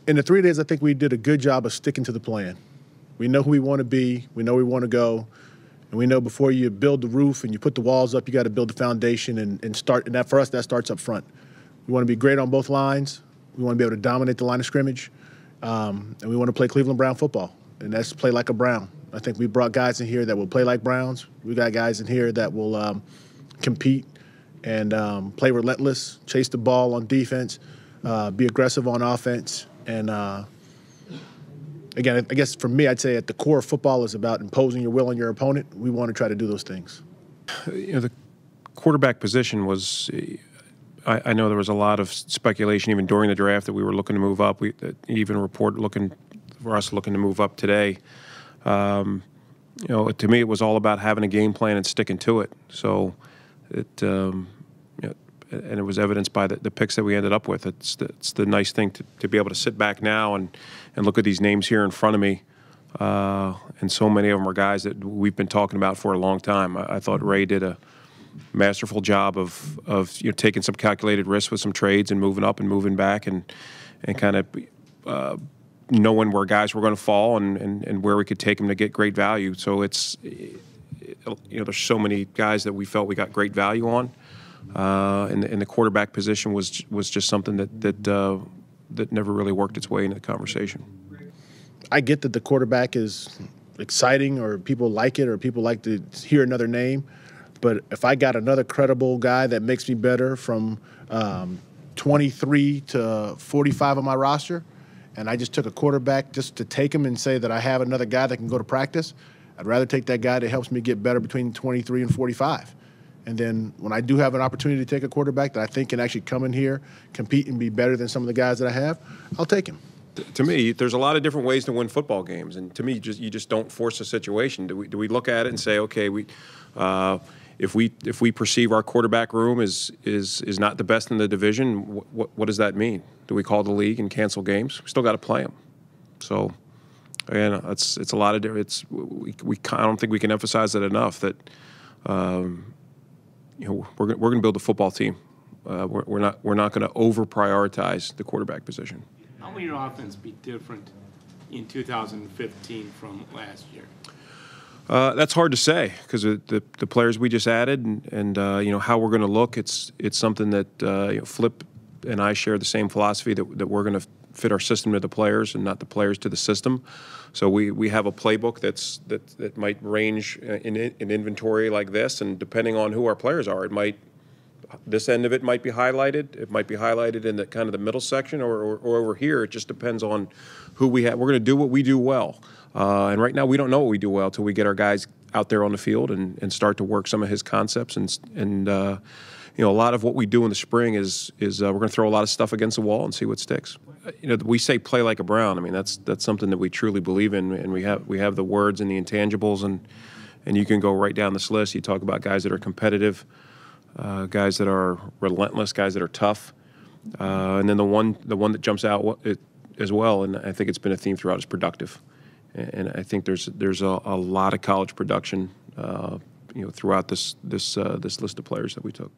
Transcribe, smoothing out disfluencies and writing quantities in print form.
In the 3 days, I think we did a good job of sticking to the plan. We know who we want to be. We know where we want to go. And we know before you build the roof and you put the walls up, you got to build the foundation and start. And that, for us, that starts up front. We want to be great on both lines. We want to be able to dominate the line of scrimmage. And we want to play Cleveland Brown football. And that's play like a Brown. I think we brought guys in here that will play like Browns. We got guys in here that will compete and play relentless, chase the ball on defense, be aggressive on offense. And again, I guess for me, I'd say at the core of football is about imposing your will on your opponent. We want to try to do those things. You know, the quarterback position was, I know there was a lot of speculation even during the draft that we were looking to move up. We even report looking to move up today. You know, to me, it was all about having a game plan and sticking to it. So it, you know, and it was evidenced by the picks that we ended up with. It's the nice thing to be able to sit back now and look at these names here in front of me. And so many of them are guys that we've been talking about for a long time. I thought Ray did a masterful job of you know, taking some calculated risks with some trades and moving up and moving back and kind of knowing where guys were going to fall and where we could take them to get great value. So it's, you know, there's so many guys that we felt we got great value on. And the quarterback position was just something that never really worked its way into the conversation. I get that the quarterback is exciting, or people like it, or people like to hear another name. But if I got another credible guy that makes me better from 23 to 45 on my roster, and I just took a quarterback just to take him and say that I have another guy that can go to practice, I'd rather take that guy that helps me get better between 23 and 45. And then when I do have an opportunity to take a quarterback that I think can actually come in here, compete, and be better than some of the guys that I have, I'll take him. To me, there's a lot of different ways to win football games, and to me, you just don't force a situation. Do we look at it and say, okay, if we perceive our quarterback room is not the best in the division, what does that mean? Do we call the league and cancel games? We still got to play them. So, again, it's a lot of different. I don't think we can emphasize it enough that you know, we're going to build a football team. We're not going to over prioritize the quarterback position. How will your offense be different in 2015 from last year? That's hard to say because the players we just added and you know, how we're going to look. It's something that you know, Flip and I share the same philosophy that we're going to fit our system to the players and not the players to the system. So we have a playbook that might range in inventory like this, and depending on who our players are, this end of it might be highlighted. It might be highlighted in the kind of the middle section or over here. It just depends on who we have. We're going to do what we do well. And right now we don't know what we do well until we get our guys out there on the field and start to work some of his concepts. And you know, a lot of what we do in the spring is we're going to throw a lot of stuff against the wall and see what sticks. You know, we say play like a Brown. I mean, that's something that we truly believe in, and we have the words and the intangibles, and you can go right down this list. You talk about guys that are competitive, guys that are relentless, guys that are tough, and then the one that jumps out as well, and I think it's been a theme throughout, is productive. And I think there's a lot of college production, you know, throughout this list of players that we took.